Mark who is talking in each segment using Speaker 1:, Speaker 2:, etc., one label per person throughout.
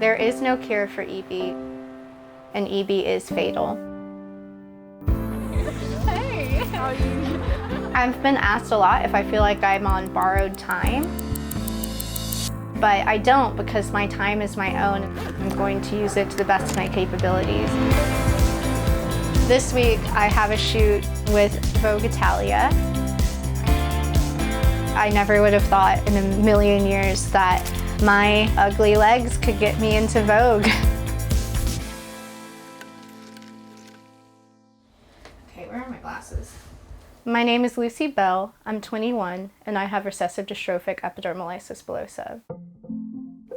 Speaker 1: There is no cure for EB, and EB is fatal.
Speaker 2: Hey, how are you?
Speaker 1: I've been asked a lot if I feel like I'm on borrowed time, but I don't, because my time is my own. I'm going to use it to the best of my capabilities. This week I have a shoot with Vogue Italia. I never would have thought in a million years that my ugly legs could get me into Vogue. Okay, where are my glasses? My name is Lucy Beall. I'm 21 and I have recessive dystrophic epidermolysis bullosa.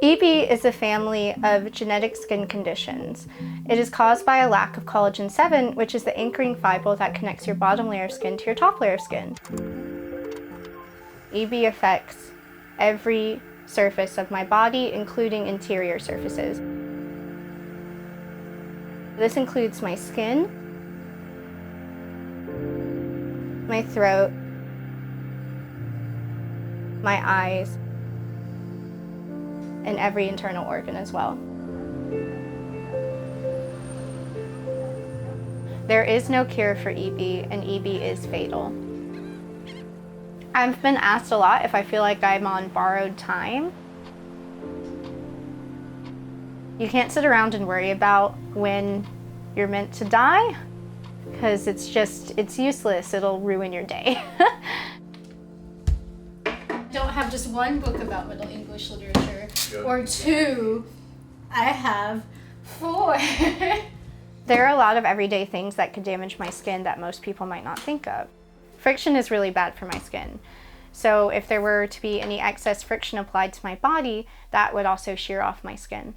Speaker 1: EB is a family of genetic skin conditions. It is caused by a lack of collagen 7, which is the anchoring fiber that connects your bottom layer of skin to your top layer of skin. EB affects every surface of my body, including interior surfaces. This includes my skin, my throat, my eyes, and every internal organ as well. There is no cure for EB, and EB is fatal. I've been asked a lot if I feel like I'm on borrowed time. You can't sit around and worry about when you're meant to die, because it's useless. It'll ruin your day. Don't have just one book about Middle English literature, or two, I have 4. There are a lot of everyday things that could damage my skin that most people might not think of. Friction is really bad for my skin. So if there were to be any excess friction applied to my body, that would also shear off my skin.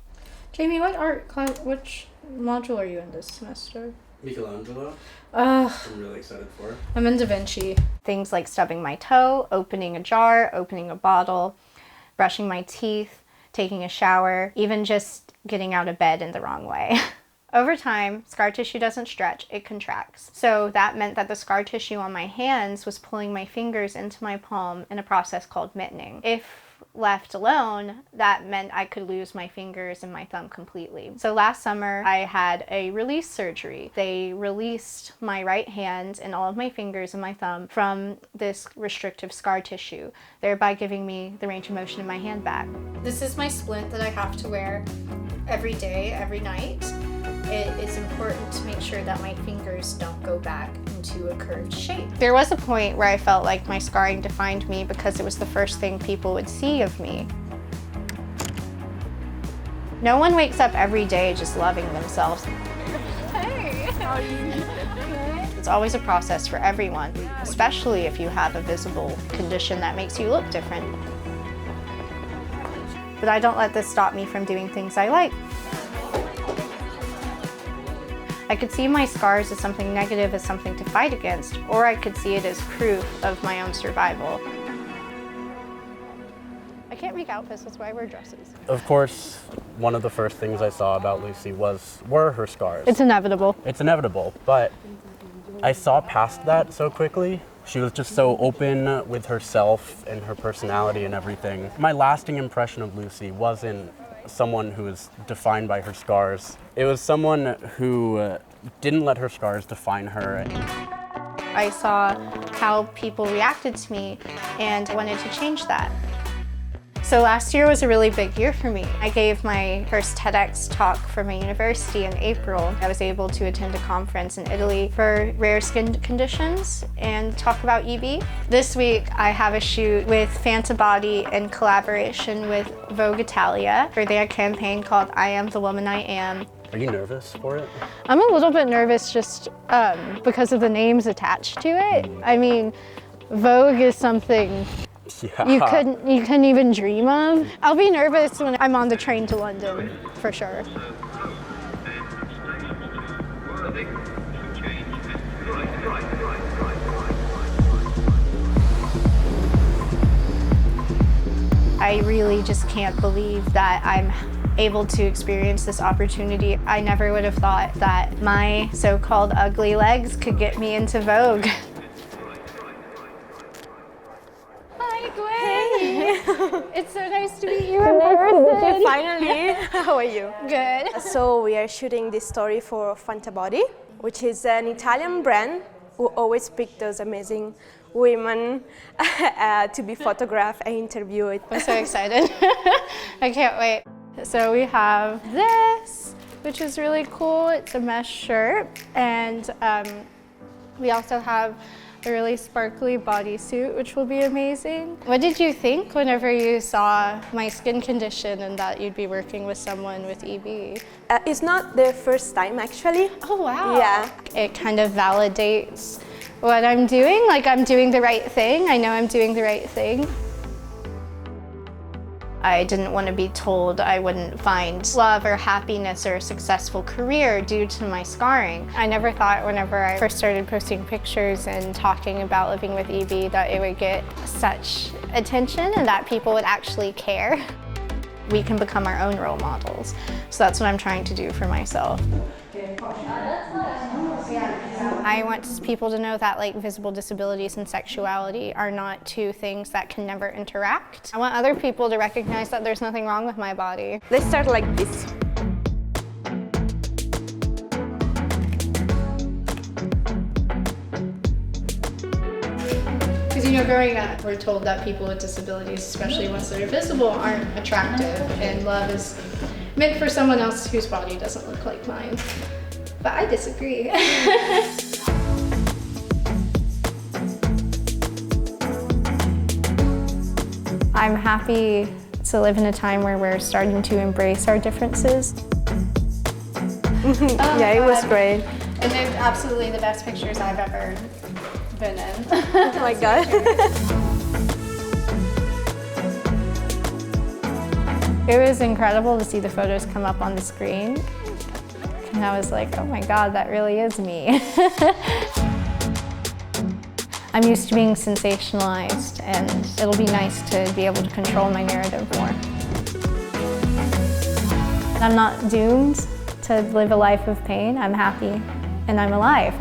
Speaker 1: Jamie, which module are you in this semester?
Speaker 3: Michelangelo.
Speaker 1: I'm
Speaker 3: really excited for it.
Speaker 1: I'm in Da Vinci. Things like stubbing my toe, opening a jar, opening a bottle, brushing my teeth, taking a shower, even just getting out of bed in the wrong way. Over time, scar tissue doesn't stretch, it contracts. So that meant that the scar tissue on my hands was pulling my fingers into my palm in a process called mittening. If left alone, that meant I could lose my fingers and my thumb completely. So last summer, I had a release surgery. They released my right hand and all of my fingers and my thumb from this restrictive scar tissue, thereby giving me the range of motion in my hand back. This is my splint that I have to wear every day, every night. It is important to make sure that my fingers don't go back into a curved shape. There was a point where I felt like my scarring defined me because it was the first thing people would see of me. No one wakes up every day just loving themselves.
Speaker 2: Hey, how are you?
Speaker 1: It's always a process for everyone, especially if you have a visible condition that makes you look different. But I don't let this stop me from doing things I like. I could see my scars as something negative, as something to fight against, or I could see it as proof of my own survival. I can't make outfits, that's why I wear dresses.
Speaker 3: Of course, one of the first things I saw about Lucy were her scars.
Speaker 1: It's inevitable.
Speaker 3: It's inevitable, but I saw past that so quickly. She was just so open with herself and her personality and everything. My lasting impression of Lucy wasn't someone who was defined by her scars. It was someone who didn't let her scars define her.
Speaker 1: I saw how people reacted to me and wanted to change that. So last year was a really big year for me. I gave my first TEDx talk for my university in April. I was able to attend a conference in Italy for rare skin conditions and talk about EB. This week I have a shoot with Fantabody in collaboration with Vogue Italia for their campaign called I Am the Woman I Am.
Speaker 3: Are you nervous for it?
Speaker 1: I'm a little bit nervous just because of the names attached to it. I mean, Vogue is something you couldn't even dream of. I'll be nervous when I'm on the train to London, for sure. I really just can't believe that I'm able to experience this opportunity. I never would have thought that my so-called ugly legs could get me into Vogue.
Speaker 2: Hi, Gwen. Hey.
Speaker 1: It's so nice to meet you in person. good.
Speaker 4: Finally, how are you?
Speaker 1: Good.
Speaker 4: So we are shooting this story for Fantabody, which is an Italian brand who always pick those amazing women to be photographed and interviewed.
Speaker 1: I'm so excited. I can't wait. So we have this, which is really cool. It's a mesh shirt, and we also have a really sparkly bodysuit, which will be amazing. What did you think whenever you saw my skin condition and that you'd be working with someone with EB?
Speaker 4: It's not the first time, actually.
Speaker 1: Oh, wow.
Speaker 4: Yeah.
Speaker 1: It kind of validates what I'm doing, like I'm doing the right thing. I know I'm doing the right thing. I didn't want to be told I wouldn't find love or happiness or a successful career due to my scarring. I never thought whenever I first started posting pictures and talking about living with EB that it would get such attention and that people would actually care. We can become our own role models. So that's what I'm trying to do for myself. I want people to know that like visible disabilities and sexuality are not two things that can never interact. I want other people to recognize that there's nothing wrong with my body.
Speaker 4: Let's start like this.
Speaker 1: Because you know, growing up, we're told that people with disabilities, especially ones that are visible, aren't attractive, and love is meant for someone else whose body doesn't look like mine. But I disagree. I'm happy to live in a time where we're starting to embrace our differences.
Speaker 4: Yeah, it was great.
Speaker 1: And they're absolutely the best pictures I've ever been in.
Speaker 4: Oh my God.
Speaker 1: It was incredible to see the photos come up on the screen. And I was like, oh my God, that really is me. I'm used to being sensationalized, and it'll be nice to be able to control my narrative more. I'm not doomed to live a life of pain. I'm happy and I'm alive.